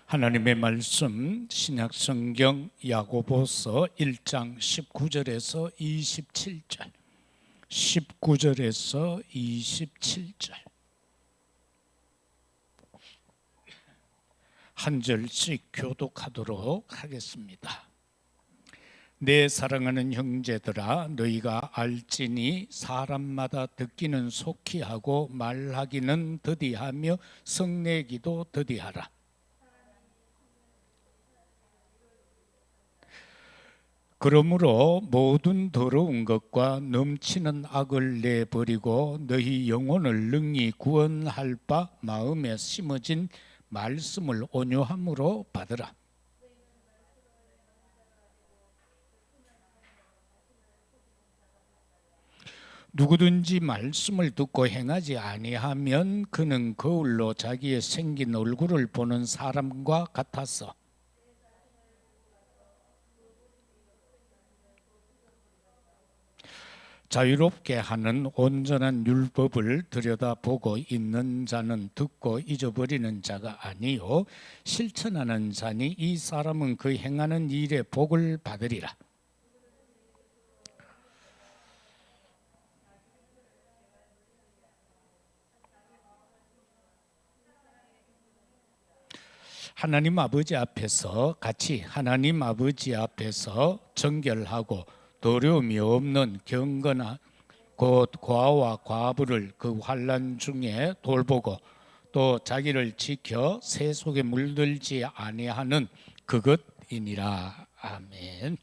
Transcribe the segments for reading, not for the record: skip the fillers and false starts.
하나님의 말씀 신약성경 야고보서 1장 19절에서 27절 19절에서 27절 한 절씩 교독하도록 하겠습니다. 내 사랑하는 형제들아, 너희가 알지니 사람마다 듣기는 속히 하고 말하기는 더디하며 성내기도 더디하라. 그러므로 모든 더러운 것과 넘치는 악을 내버리고 너희 영혼을 능히 구원할 바 마음에 심어진 말씀을 온유함으로 받으라. 누구든지 말씀을 듣고 행하지 아니하면 그는 거울로 자기의 생긴 얼굴을 보는 사람과 같아서 자유롭게 하는 온전한 율법을 들여다보고 있는 자는 듣고 잊어버리는 자가 아니요 실천하는 자니 이 사람은 그 행하는 일에 복을 받으리라. 하나님 아버지 앞에서 같이 하나님 아버지 앞에서 정결하고 더러움이 없는 경건한 곧 고아와 과부를 그 환난 중에 돌보고 또 자기를 지켜 새 속에 물들지 아니하는 그것이니라. 아멘.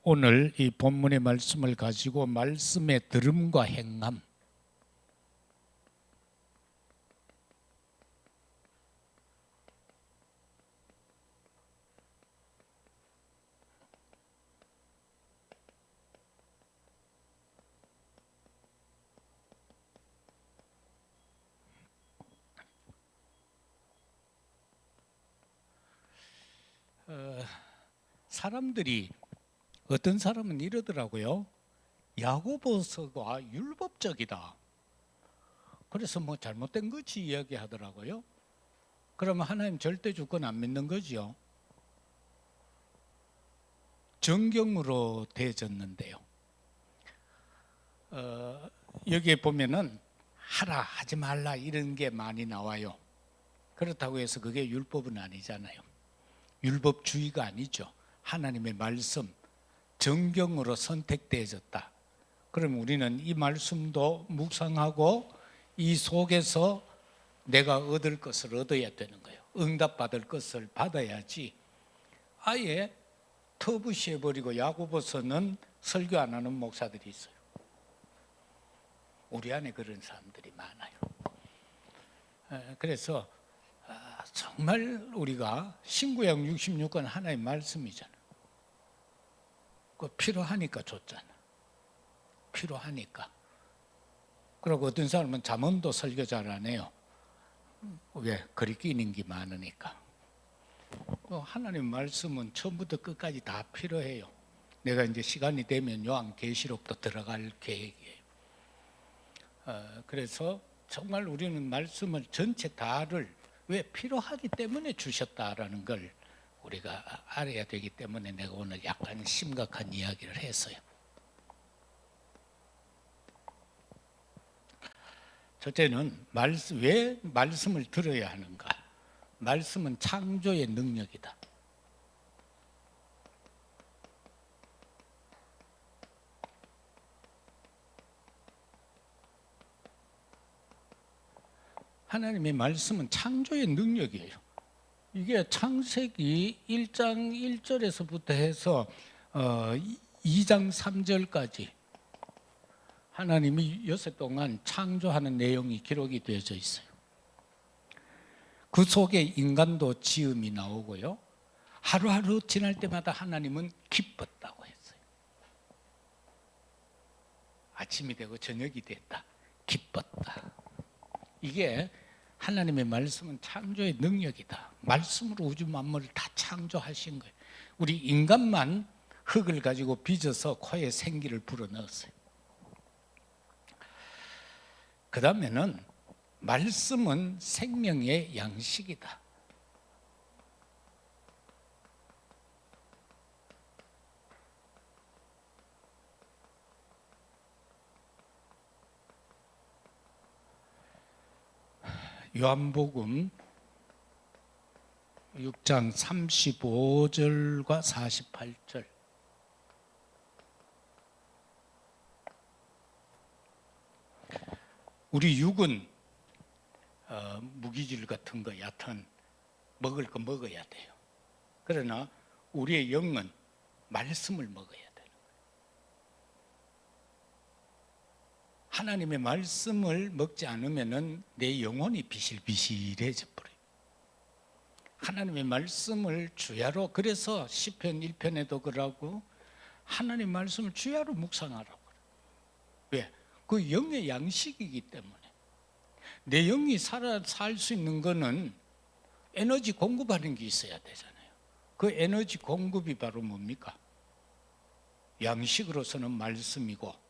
오늘 이 본문의 말씀을 가지고 말씀의 들음과 행함, 사람들이 어떤 사람은 이러더라고요. 야고보서가 율법적이다. 그래서 뭐 잘못된 거지 이야기하더라고요. 그러면 하나님 절대 주권 안 믿는 거지요. 정경으로 되어졌는데요. 여기에 보면은 하라 하지 말라 이런 게 많이 나와요. 그렇다고 해서 그게 율법은 아니잖아요. 율법주의가 아니죠. 하나님의 말씀, 정경으로 선택되어졌다. 그럼 우리는 이 말씀도 묵상하고 이 속에서 내가 얻을 것을 얻어야 되는 거예요. 응답받을 것을 받아야지. 아예 터부시해버리고 야고보서는 설교 안 하는 목사들이 있어요. 우리 안에 그런 사람들이 많아요. 그래서 정말 우리가 신구약 66권 하나의 말씀이잖아. 그 필요하니까 줬잖아. 필요하니까. 그리고 어떤 사람은 잠언도 설교 잘 안 해요. 왜? 글이 끼는 게 많으니까. 하나님 말씀은 처음부터 끝까지 다 필요해요. 내가 이제 시간이 되면 요한계시록도 들어갈 계획이에요. 그래서 정말 우리는 말씀을 전체 다를 왜 필요하기 때문에 주셨다라는 걸 우리가 알아야 되기 때문에 내가 오늘 약간 심각한 이야기를 했어요. 첫째는 왜 말씀을 들어야 하는가? 말씀은 창조의 능력이다. 하나님의 말씀은 창조의 능력이에요. 이게 창세기 1장 1절에서부터 해서 2장 3절까지 하나님이 여섯 동안 창조하는 내용이 기록이 되어져 있어요. 그 속에 인간도 지음이 나오고요. 하루하루 지날 때마다 하나님은 기뻤다고 했어요. 아침이 되고 저녁이 됐다. 기뻤다. 이게 하나님의 말씀은 창조의 능력이다. 말씀으로 우주 만물을 다 창조하신 거예요. 우리 인간만 흙을 가지고 빚어서 코에 생기를 불어넣었어요. 그 다음에는 말씀은 생명의 양식이다. 요한복음 6장 35절과 48절. 우리 육은 무기질 같은 거, 얕은 먹을 거 먹어야 돼요. 그러나 우리의 영은 말씀을 먹어야 돼요. 하나님의 말씀을 먹지 않으면 내 영혼이 비실비실해져 버려요. 하나님의 말씀을 주야로, 그래서 시편 1편에도 그러고 하나님의 말씀을 주야로 묵상하라고 그래요. 왜? 그 영의 양식이기 때문에. 내 영이 살 수 있는 거는 에너지 공급하는 게 있어야 되잖아요. 그 에너지 공급이 바로 뭡니까? 양식으로서는 말씀이고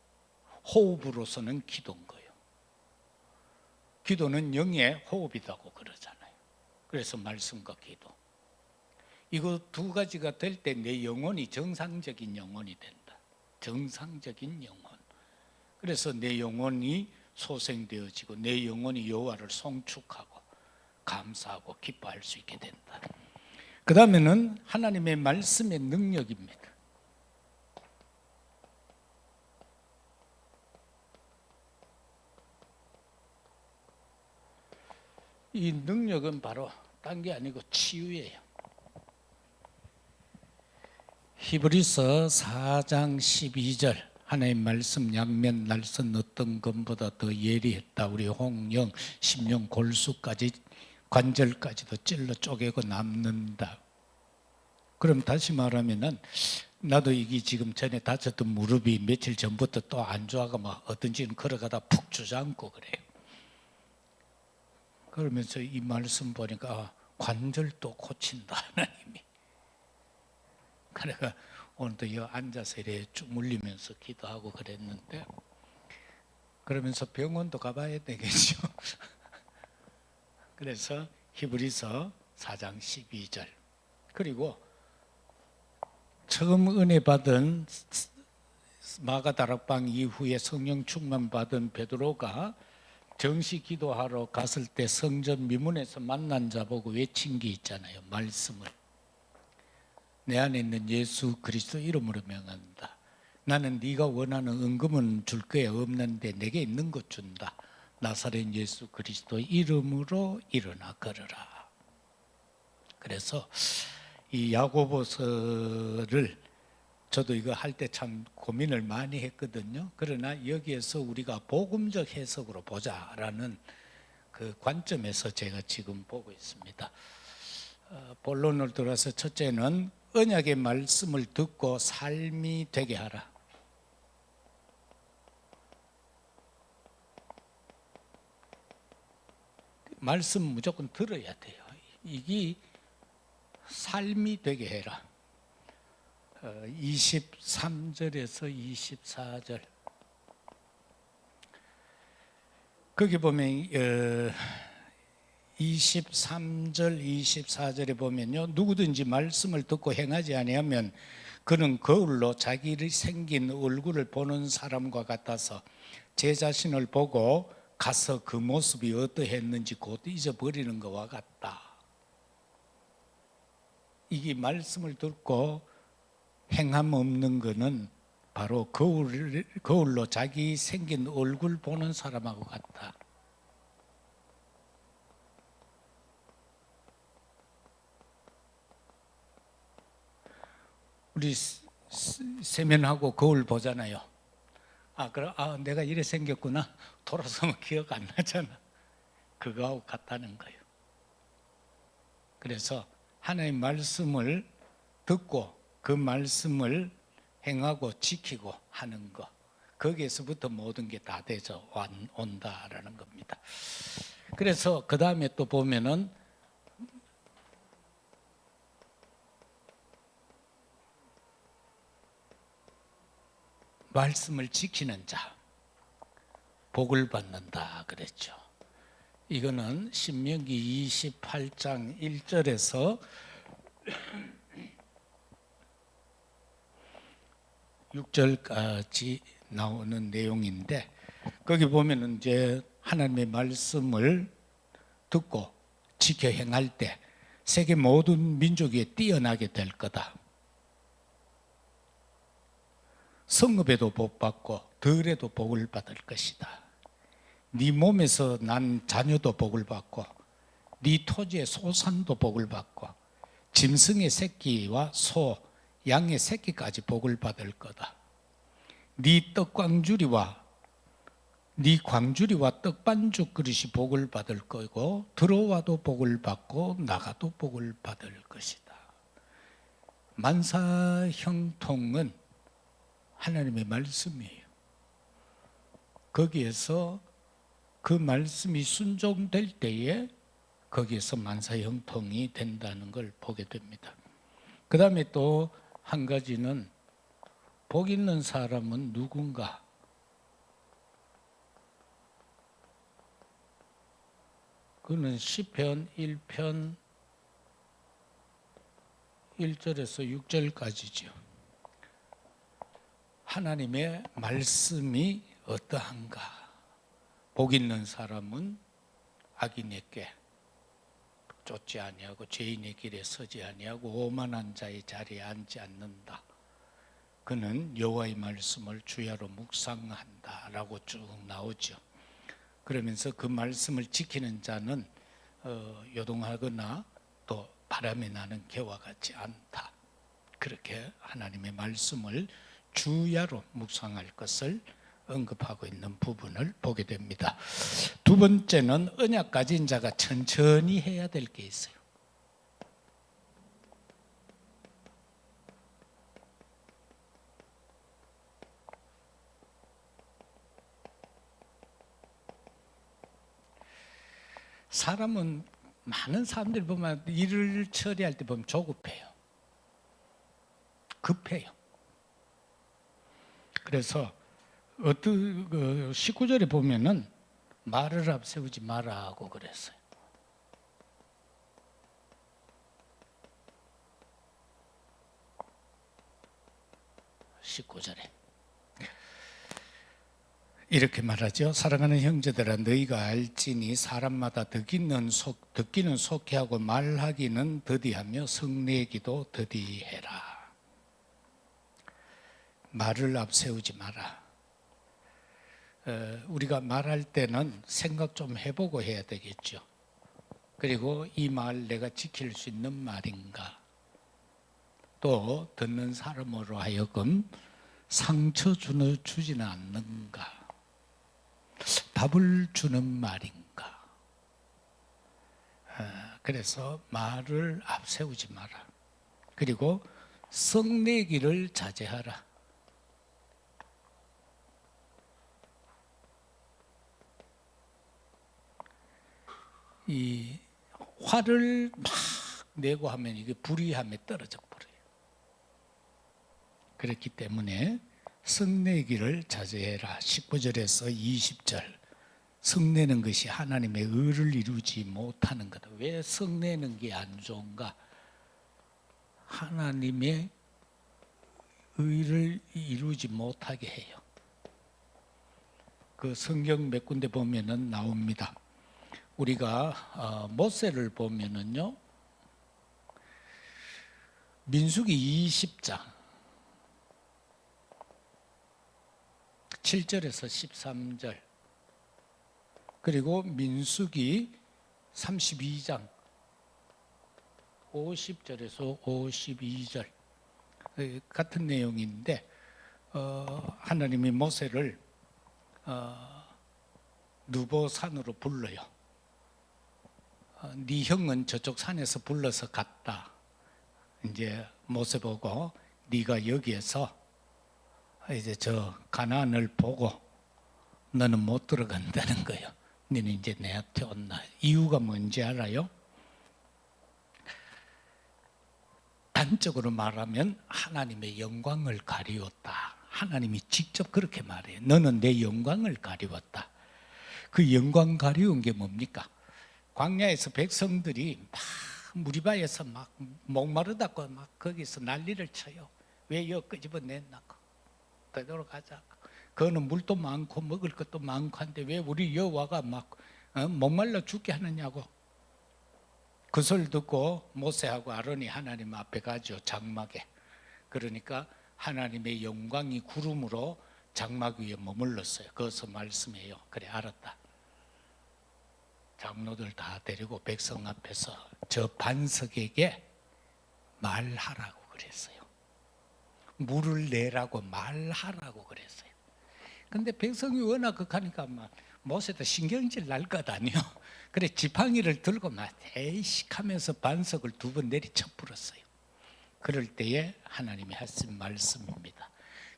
호흡으로서는 기도인 거예요. 기도는 영의 호흡이라고 그러잖아요. 그래서 말씀과 기도, 이거 두 가지가 될 때 내 영혼이 정상적인 영혼이 된다. 정상적인 영혼. 그래서 내 영혼이 소생되어지고 내 영혼이 여호와를 송축하고 감사하고 기뻐할 수 있게 된다. 그 다음에는 하나님의 말씀의 능력입니다. 이 능력은 바로 딴 게 아니고 치유예요. 히브리서 4장 12절, 하나님 말씀 양면 날선 어떤 것보다 더 예리했다. 우리 홍영 심령 골수까지 관절까지도 찔러 쪼개고 남는다. 그럼 다시 말하면은 나도 이게 지금 전에 다쳤던 무릎이 며칠 전부터 또 안 좋아가 막 어떤지는 걸어가다 푹 주저앉고 그래요. 그러면서 이 말씀 보니까 관절도 고친다 하나님이. 그래가 오늘도 여 앉아서 이래 쭉 물리면서 기도하고 그랬는데, 그러면서 병원도 가봐야 되겠죠. 그래서 히브리서 4장 12절, 그리고 처음 은혜 받은 마가다락방 이후에 성령 충만 받은 베드로가 정시 기도하러 갔을 때 성전 미문에서 만난 자 보고 외친 게 있잖아요. 말씀을. 내 안에 있는 예수 그리스도 이름으로 명한다. 나는 네가 원하는 은금은 줄 거야 없는데 내게 있는 것 준다. 나사렛 예수 그리스도 이름으로 일어나 걸어라. 그래서 이 야고보서를 저도 이거 할 때 참 고민을 많이 했거든요. 그러나 여기에서 우리가 복음적 해석으로 보자라는 그 관점에서 제가 지금 보고 있습니다. 본론을 들어서 첫째는 언약의 말씀을 듣고 삶이 되게 하라. 말씀 무조건 들어야 돼요. 이게 삶이 되게 해라. 23절에서 24절. 거기 보면 23절 24절에 보면요, 누구든지 말씀을 듣고 행하지 아니하면 그는 거울로 자기를 생긴 얼굴을 보는 사람과 같아서 제 자신을 보고 가서 그 모습이 어떠했는지 곧 잊어버리는 것과 같다. 이게 말씀을 듣고 행함 없는 것은 바로 거울로 자기 생긴 얼굴 보는 사람하고 같다. 우리 세면하고 거울 보잖아요. 그럼 내가 이래 생겼구나. 돌아서면 기억 안 나잖아. 그거하고 같다는 거예요. 그래서 하나님의 말씀을 듣고 그 말씀을 행하고 지키고 하는 것, 거기에서부터 모든 게 다 되져 온다라는 겁니다. 그래서 그 다음에 또 보면은 말씀을 지키는 자 복을 받는다 그랬죠. 이거는 신명기 28장 1절에서 6절까지 나오는 내용인데, 거기 보면은 이제 하나님의 말씀을 듣고 지켜 행할 때 세계 모든 민족 위에 뛰어나게 될 거다. 성읍에도 복 받고 들에도 복을 받을 것이다. 네 몸에서 난 자녀도 복을 받고 네 토지의 소산도 복을 받고 짐승의 새끼와 소, 양의 새끼까지 복을 받을 거다. 네 떡광주리와 네 광주리와 떡반죽 그릇이 복을 받을 거고 들어와도 복을 받고 나가도 복을 받을 것이다. 만사형통은 하나님의 말씀이에요. 거기에서 그 말씀이 순종될 때에 거기에서 만사형통이 된다는 걸 보게 됩니다. 그 다음에 또 한 가지는 복 있는 사람은 누군가? 그는 시편 1편 1절에서 6절까지죠. 하나님의 말씀이 어떠한가? 복 있는 사람은 악인에게 쫓지 아니하고 죄인의 길에 서지 아니하고 오만한 자의 자리에 앉지 않는다. 그는 여호와의 말씀을 주야로 묵상한다라고 쭉 나오죠. 그러면서 그 말씀을 지키는 자는 요동하거나 또 바람이 나는 개와 같지 않다. 그렇게 하나님의 말씀을 주야로 묵상할 것을 언급하고 있는 부분을 보게 됩니다. 두 번째는 언약 가진 자가 천천히 해야 될 게 있어요. 사람은 많은 사람들 보면 일을 처리할 때 보면 조급해요. 급해요. 그래서 어떤 19절에 보면은 말을 앞세우지 마라 하고 그랬어요. 이렇게 말하죠. 사랑하는 형제들아 너희가 알지니 사람마다 듣기는 속히하고 말하기는 더디하며 성내기도 더디해라. 말을 앞세우지 마라. 우리가 말할 때는 생각 좀 해보고 해야 되겠죠. 그리고 이 말 내가 지킬 수 있는 말인가? 또 듣는 사람으로 하여금 상처 주지는 않는가? 답을 주는 말인가? 그래서 말을 앞세우지 마라. 그리고 성내기를 자제하라. 이 화를 막 내고 하면 이게 불의함에 떨어져 버려요. 그렇기 때문에 성내기를 자제해라. 19절에서 20절. 성내는 것이 하나님의 의를 이루지 못하는 거다. 왜 성내는 게 안 좋은가? 하나님의 의를 이루지 못하게 해요. 그 성경 몇 군데 보면은 나옵니다. 우리가 모세를 보면은요, 민수기 20장 7절에서 13절, 그리고 민수기 32장 50절에서 52절 같은 내용인데, 하나님이 모세를 느보산으로 불러요. 네 형은 저쪽 산에서 불러서 갔다. 이제 모세 보고 네가 여기에서 이제 저 가나안을 보고 너는 못 들어간다는 거예요. 너는 이제 내한테 온다. 이유가 뭔지 알아요? 단적으로 말하면 하나님의 영광을 가리웠다. 하나님이 직접 그렇게 말해요. 너는 내 영광을 가리웠다. 그 영광 가리운 게 뭡니까? 광야에서 백성들이 막 무리바에서 막 목마르다고 막 거기서 난리를 쳐요. 왜 여기 끄집어냈나고, 되돌아가자. 그거는 물도 많고 먹을 것도 많고 한데 왜 우리 여호와가 막 목말라 죽게 하느냐고 그 소리를 듣고 모세하고 아론이 하나님 앞에 가죠. 장막에. 그러니까 하나님의 영광이 구름으로 장막 위에 머물렀어요. 거기서 말씀해요. 그래, 알았다. 장로들 다 데리고 백성 앞에서 저 반석에게 말하라고 그랬어요. 물을 내라고 말하라고 그랬어요. 근데 백성이 워낙 극하니까 막 모세도 신경질 날 것 아니요. 그래, 지팡이를 들고 막 에이식 하면서 반석을 2번 내리쳐 불었어요. 그럴 때에 하나님이 하신 말씀입니다.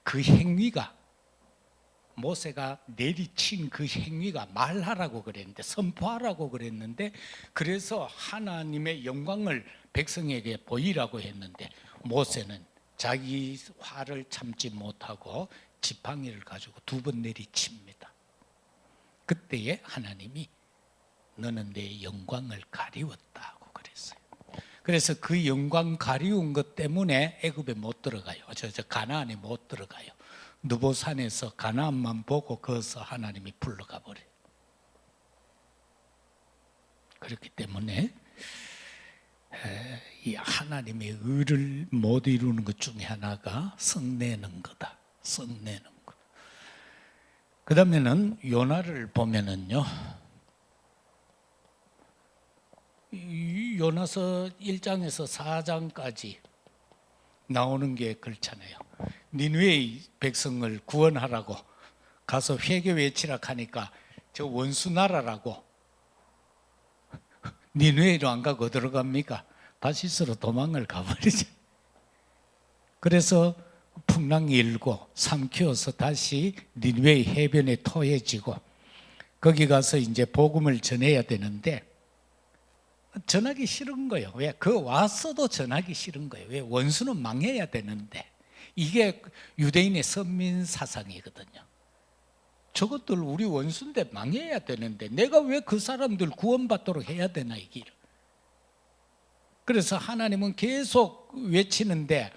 그 행위가, 모세가 내리친 그 행위가 말하라고 그랬는데, 선포하라고 그랬는데, 그래서 하나님의 영광을 백성에게 보이라고 했는데, 모세는 자기 화를 참지 못하고 지팡이를 가지고 2번 내리칩니다. 그때에 하나님이 너는 내 영광을 가리웠다고 그랬어요. 그래서 그 영광 가리운 것 때문에 애굽에 못 들어가요. 저 가나안에 못 들어가요. 느보산에서 가나안만 보고 거기서 하나님이 불러가 버려요. 그렇기 때문에 이 하나님의 의를 못 이루는 것 중에 하나가 성내는 거다. 성내는 것. 그 다음에는 요나를 보면은요, 요나서 1장에서 4장까지 나오는 게 그렇잖아요. 니느웨의 백성을 구원하라고 가서 회개 외치라 하니까 저 원수 나라라고 니느웨로 안 가고 어디로 갑니까? 다시스로 도망을 가버리죠. 그래서 풍랑이 일고 삼키어서 다시 니느웨 해변에 토해지고 거기 가서 이제 복음을 전해야 되는데 전하기 싫은 거예요. 왜? 그 왔어도 전하기 싫은 거예요. 왜? 원수는 망해야 되는데. 이게 유대인의 선민 사상이거든요. 저것들 우리 원수인데 망해야 되는데 내가 왜 그 사람들 구원받도록 해야 되나 이 길. 그래서 하나님은 계속 외치는데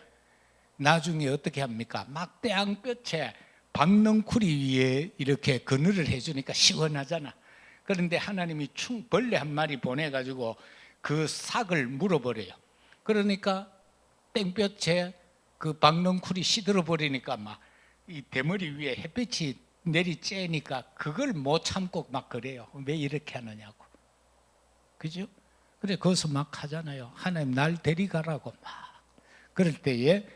나중에 어떻게 합니까? 막대왕볕에 박넝쿨이 위에 이렇게 그늘을 해주니까 시원하잖아. 그런데 하나님이 벌레 한 마리 보내가지고 그 삭을 물어버려요. 그러니까 땡볕에 그 박넝쿨이 시들어 버리니까 막 이 대머리 위에 햇빛이 내리쬐니까 그걸 못 참고 막 그래요. 왜 이렇게 하느냐고. 그죠? 그래, 거기서 막 하잖아요. 하나님 날 데리가라고 막. 그럴 때에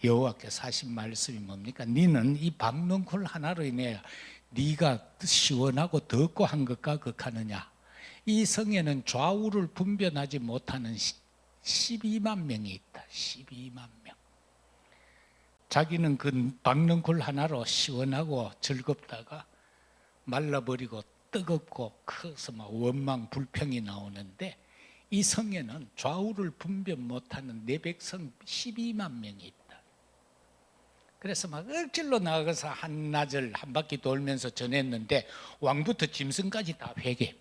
여호와께서 하신 말씀이 뭡니까? 너는 이 박넝쿨 하나로 인해 네가 시원하고 덥고 한 것과 극하느냐. 이 성에는 좌우를 분별하지 못하는 12만 명이 있다. 12만 명. 자기는 그 박넝쿨 하나로 시원하고 즐겁다가 말라버리고 뜨겁고 커서 막 원망 불평이 나오는데 이 성에는 좌우를 분별 못하는 내 백성 12만 명이 있다. 그래서 막 억질로 나가서 한나절 한 바퀴 돌면서 전했는데 왕부터 짐승까지 다 회개.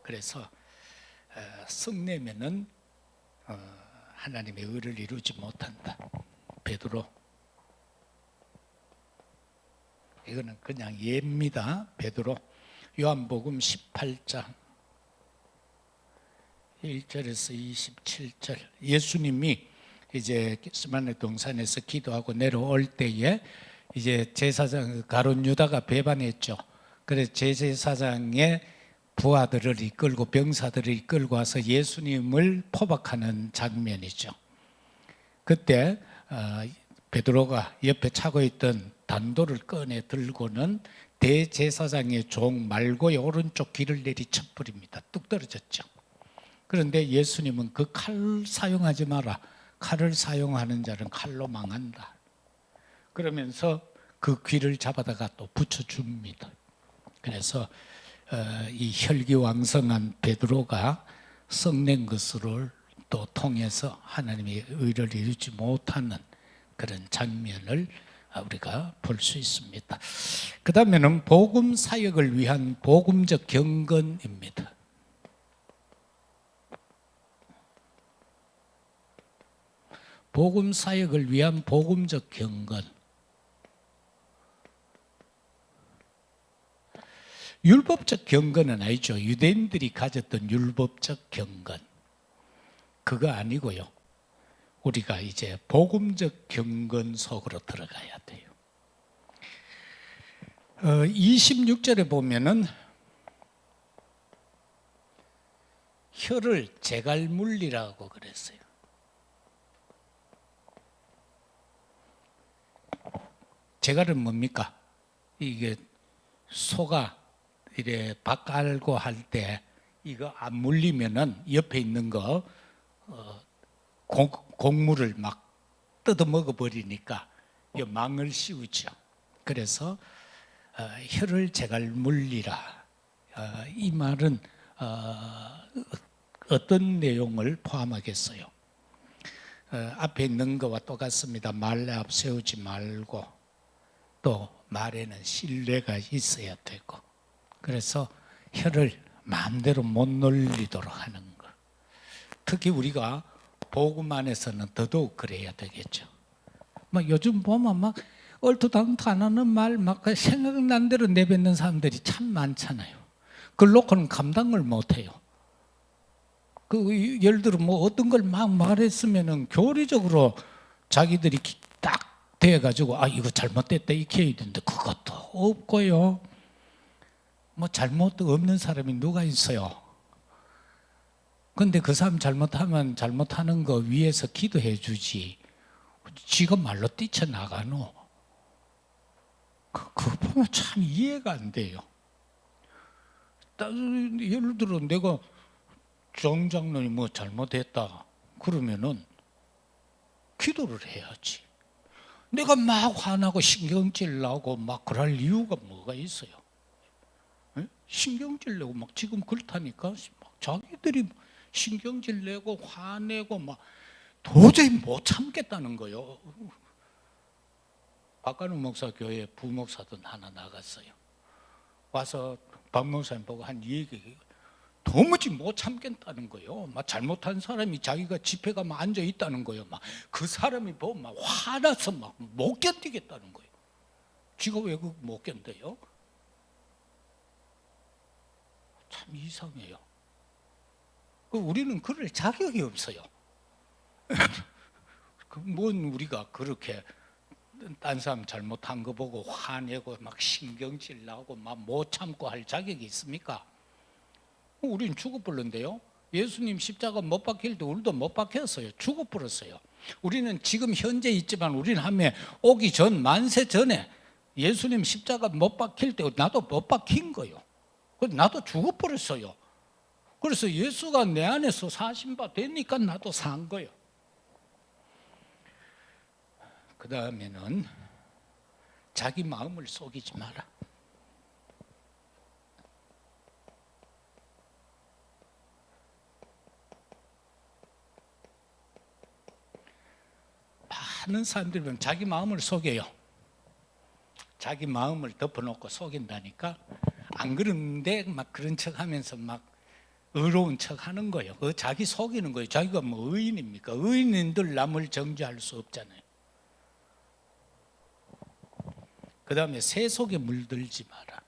그래서 성내면은 하나님의 의를 이루지 못한다. 베드로. 이거는 그냥 예입니다. 베드로. 요한복음 18장 1절에서 27절. 예수님이 이제 겟세마네 동산에서 기도하고 내려올 때에 이제 제사장 가룟 유다가 배반했죠. 그래서 제사장의 부하들을 이끌고 병사들을 이끌고 와서 예수님을 포박하는 장면이죠. 그때 베드로가 옆에 차고 있던 단도를 꺼내 들고는 대제사장의 종 말고의 오른쪽 귀를 내리쳐 버립니다. 뚝 떨어졌죠. 그런데 예수님은 그 칼 사용하지 마라. 칼을 사용하는 자는 칼로 망한다. 그러면서 그 귀를 잡아다가 또 붙여줍니다. 그래서 이 혈기왕성한 베드로가 썩낸 것을 또 통해서 하나님의 의를 이루지 못하는 그런 장면을 우리가 볼 수 있습니다. 그 다음에는 복음 사역을 위한 복음적 경건입니다. 복음 사역을 위한 복음적 경건. 율법적 경건은 아니죠. 유대인들이 가졌던 율법적 경건. 그거 아니고요. 우리가 이제 복음적 경건 속으로 들어가야 돼요. 26절에 보면은 혀를 제갈물리라고 그랬어요. 제갈은 뭡니까? 이게 소가 이래 밥 깔고 할 때 이거 안 물리면은 옆에 있는 거 곡물을 막 뜯어 먹어 버리니까 이 망을 씌우죠. 그래서 혀를 제갈 물리라. 이 말은 어떤 내용을 포함하겠어요? 앞에 있는 것과 똑같습니다. 말 앞세우지 말고 또 말에는 신뢰가 있어야 되고, 그래서 혀를 마음대로 못 놀리도록 하는 것. 특히 우리가 복음 안에서는 더더욱 그래야 되겠죠. 막 요즘 보면 막 얼토당토 안 하는 말 막 생각난 대로 내뱉는 사람들이 참 많잖아요. 그걸 놓고는 감당을 못 해요. 예를 들어 뭐 어떤 걸 막 말했으면은 교리적으로 자기들이 딱 돼가지고 이거 잘못됐다 이렇게 해야 되는데 그것도 없고요. 뭐 잘못도 없는 사람이 누가 있어요? 근데 그 사람 잘못하면 잘못하는 거 위에서 기도해 주지. 지가 말로 뛰쳐나가노. 그거 보면 참 이해가 안 돼요. 예를 들어 내가 정 장로님 뭐 잘못했다 그러면은 기도를 해야지. 내가 막 화나고 신경질 나고 막 그럴 이유가 뭐가 있어요? 에? 신경질 내고 막 지금 그렇다니까 막 자기들이 신경질 내고 화내고 막 도저히 못 참겠다는 거요. 박가능 목사 교회 부목사도 하나 나갔어요. 와서 박 목사님 보고 한 얘기, 도무지 못 참겠다는 거예요. 막 잘못한 사람이 자기가 집회 가면 앉아 있다는 거예요. 막 그 사람이 보면 막 화나서 막 못 견디겠다는 거예요. 지가 왜 그 못 견뎌요? 참 이상해요. 우리는 그럴 자격이 없어요. 뭔 우리가 그렇게 딴 사람 잘못한 거 보고 화내고 막 신경질 나고 막 못 참고 할 자격이 있습니까? 우린 죽어버렸는데요. 예수님 십자가 못 박힐 때 우리도 못 박혔어요. 죽어버렸어요. 우리는 지금 현재 있지만 우리는 하면 오기 전 만세 전에 예수님 십자가 못 박힐 때 나도 못 박힌 거예요. 나도 죽어버렸어요. 그래서 예수가 내 안에서 사신 바 되니까 나도 산 거예요. 그 다음에는 자기 마음을 속이지 마라. 많은 사람들이 보면 자기 마음을 속여요. 자기 마음을 덮어놓고 속인다니까. 안 그런데 막 그런 척 하면서 막 의로운 척 하는 거예요. 그 자기 속이는 거예요. 자기가 뭐 의인입니까? 의인들 남을 정죄할 수 없잖아요. 그 다음에 새 속에 물들지 마라.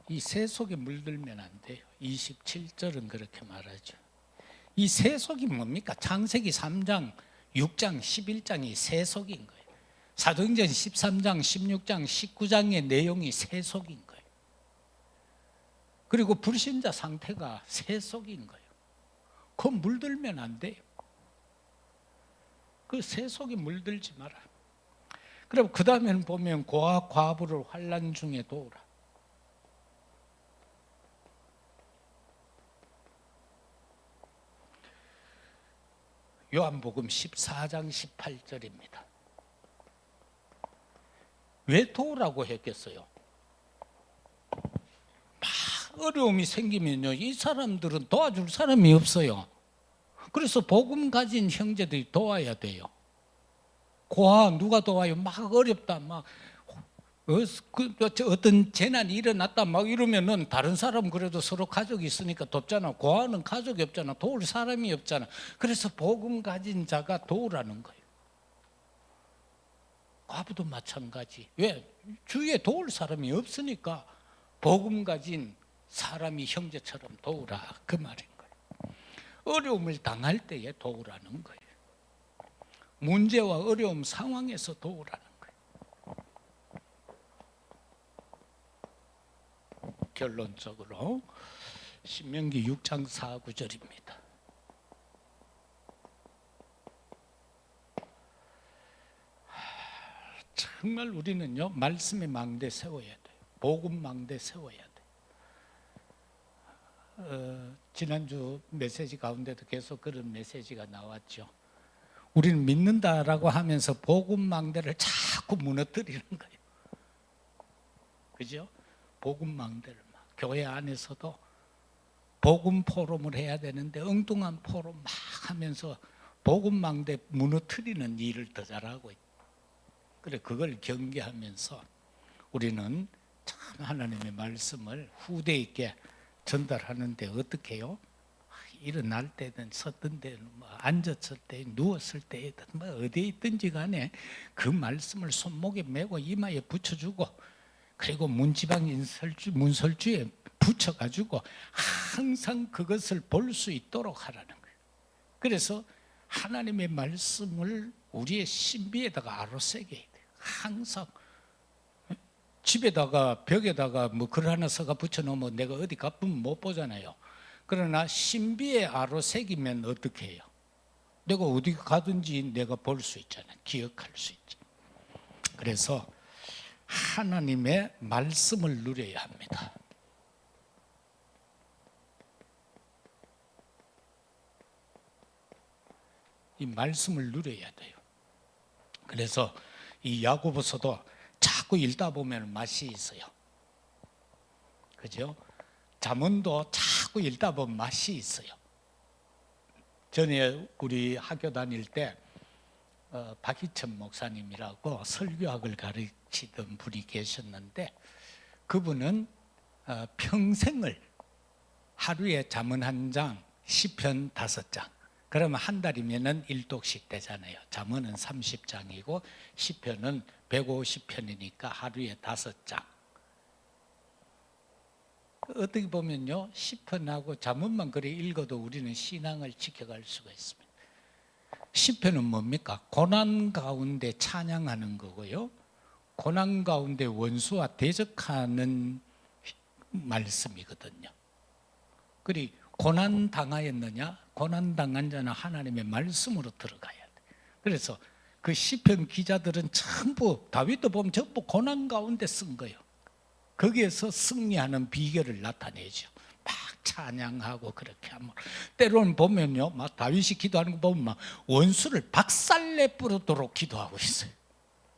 이 새 속에 물들면 안 돼요. 27절은 그렇게 말하죠. 이 새 속이 뭡니까? 창세기 3장, 6장, 11장이 새 속인 거예요. 사도행전 13장, 16장, 19장의 내용이 새 속인 거예요. 그리고 불신자 상태가 새 속인 거예요. 그거 물들면 안 돼요. 그 새 속에 물들지 마라. 그럼 그 다음에는 보면 고아 과부를 환난 중에 도우라. 요한복음 14장 18절입니다. 왜 도우라고 했겠어요? 막 어려움이 생기면요, 이 사람들은 도와줄 사람이 없어요. 그래서 복음 가진 형제들이 도와야 돼요. 고아 누가 도와요? 막 어렵다, 막 어떤 재난이 일어났다 막 이러면은 다른 사람 그래도 서로 가족이 있으니까 돕잖아. 고아는 가족이 없잖아. 도울 사람이 없잖아. 그래서 복음 가진 자가 도우라는 거예요. 과부도 마찬가지. 왜? 주위에 도울 사람이 없으니까 복음 가진 사람이 형제처럼 도우라, 그 말인 거예요. 어려움을 당할 때에 도우라는 거예요. 문제와 어려움 상황에서 도우라는 거예요. 결론적으로 신명기 6장 4, 9절입니다. 정말 우리는요, 말씀의 망대 세워야 돼요. 복음 망대 세워야 돼요. 지난주 메시지 가운데도 계속 그런 메시지가 나왔죠. 우리는 믿는다라고 하면서 복음 망대를 자꾸 무너뜨리는 거예요. 그죠? 복음 망대를 막 교회 안에서도 복음 포럼을 해야 되는데 엉뚱한 포럼 막 하면서 복음 망대 무너뜨리는 일을 더 잘하고 있다. 그래, 그걸 경계하면서 우리는 참 하나님의 말씀을 후대에게 전달하는데 어떻게 해요? 일어날 때든 섰던 때든 뭐 앉았을 때 누웠을 때든 뭐 어디에 있든지 간에 그 말씀을 손목에 메고 이마에 붙여주고, 그리고 문지방 문설주에 붙여가지고 항상 그것을 볼 수 있도록 하라는 거예요. 그래서 하나님의 말씀을 우리의 신비에다가 아로새겨야 돼요. 항상 집에다가 벽에다가 뭐 글 하나 써가 붙여놓으면 내가 어디 가쁘면 못 보잖아요. 그러나 신비에 아로새기면 어떻게 해요? 내가 어디 가든지 내가 볼 수 있잖아요. 기억할 수 있죠. 그래서 하나님의 말씀을 누려야 합니다. 이 말씀을 누려야 돼요. 그래서 이 야고보서도 자꾸 읽다 보면 맛이 있어요. 그죠? 잠언도 자꾸 읽다 보면 맛이 있어요. 전에 우리 학교 다닐 때 박희천 목사님이라고 설교학을 가르치던 분이 계셨는데, 그분은 평생을 하루에 잠언 한 장, 시편 5장, 그러면 한 달이면은 1독씩 되잖아요. 잠언은 30장이고 시편은 150편이니까 하루에 5장. 어떻게 보면요, 시편하고 잠언만 그래 읽어도 우리는 신앙을 지켜갈 수가 있습니다. 시편은 뭡니까? 고난 가운데 찬양하는 거고요, 고난 가운데 원수와 대적하는 말씀이거든요. 그리고 고난 당하였느냐? 고난 당한 자는 하나님의 말씀으로 들어가야 돼. 그래서 그 시편 기자들은 전부, 다윗도 보면 전부 고난 가운데 쓴 거예요. 거기에서 승리하는 비결을 나타내죠. 막 찬양하고 그렇게 하면, 때로는 보면요, 막 다윗이 기도하는 거 보면 막 원수를 박살내 부르도록 기도하고 있어요.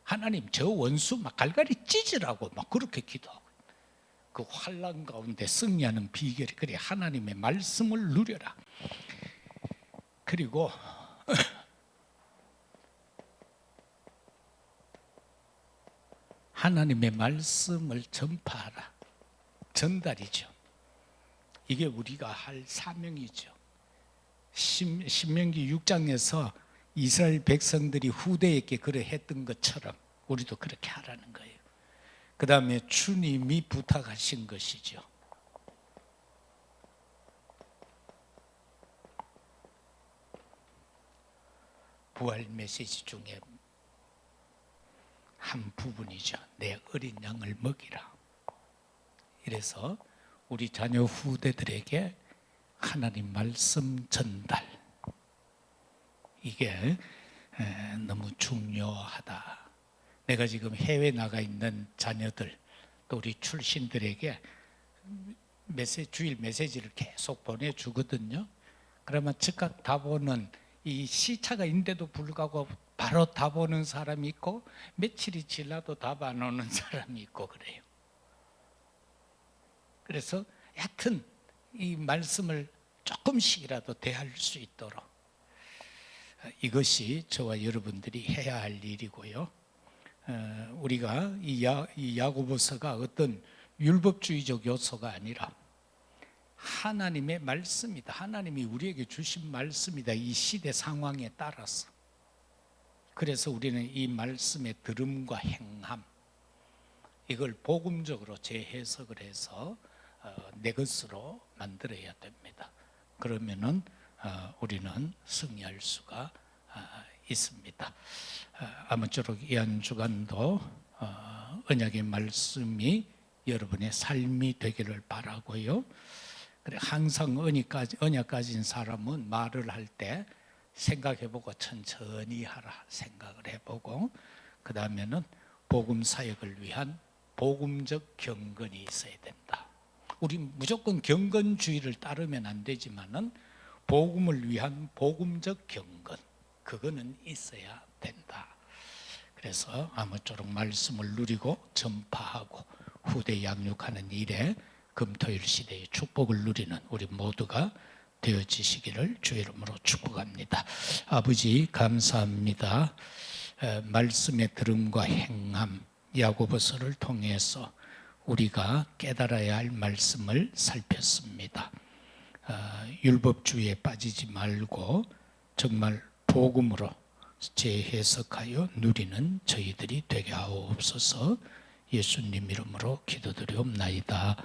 하나님, 저 원수 막 갈갈이 찢으라고 막 그렇게 기도하고. 그 환난 가운데 승리하는 비결이 그래, 하나님의 말씀을 누려라. 그리고 하나님의 말씀을 전파하라. 전달이죠. 이게 우리가 할 사명이죠. 신명기 6장에서 이스라엘 백성들이 후대에게 그래 했던 것처럼 우리도 그렇게 하라는 거예요. 그 다음에 주님이 부탁하신 것이죠. 부활 메시지 중에 한 부분이죠. 내 어린 양을 먹이라. 이래서 우리 자녀 후대들에게 하나님 말씀 전달, 이게 너무 중요하다. 내가 지금 해외 나가 있는 자녀들, 또 우리 출신들에게 주일 메시지를 계속 보내주거든요. 그러면 즉각 답오는, 이 시차가 있는데도 불구하고 바로 답오는 사람이 있고, 며칠이 지나도 답 안 오는 사람이 있고 그래요. 그래서 하여튼 이 말씀을 조금씩이라도 대할 수 있도록, 이것이 저와 여러분들이 해야 할 일이고요. 우리가 이 야고보서가 어떤 율법주의적 요소가 아니라 하나님의 말씀이다. 하나님이 우리에게 주신 말씀이다. 이 시대 상황에 따라서 그래서 우리는 이 말씀의 들음과 행함, 이걸 복음적으로 재해석을 해서 내 것으로 만들어야 됩니다. 그러면은 우리는 승리할 수가 있습니다. 아무쪼록 이 한 주간도 언약의 말씀이 여러분의 삶이 되기를 바라고요. 그래, 항상 언약 가진 사람은 말을 할 때 생각해보고 천천히 하라 생각을 해보고, 그 다음에는 복음 사역을 위한 복음적 경건이 있어야 된다. 우리 무조건 경건주의를 따르면 안 되지만은 복음을 위한 복음적 경건, 그거는 있어야 된다. 그래서 아무쪼록 말씀을 누리고 전파하고 후대 양육하는 일에 금토일 시대의 축복을 누리는 우리 모두가 되어지시기를 주의 이름으로 축복합니다. 아버지 감사합니다. 말씀의 들음과 행함, 야고보서를 통해서 우리가 깨달아야 할 말씀을 살폈습니다. 율법주의에 빠지지 말고 정말 복음으로 재해석하여 누리는 저희들이 되게 하옵소서. 예수님 이름으로 기도드리옵나이다.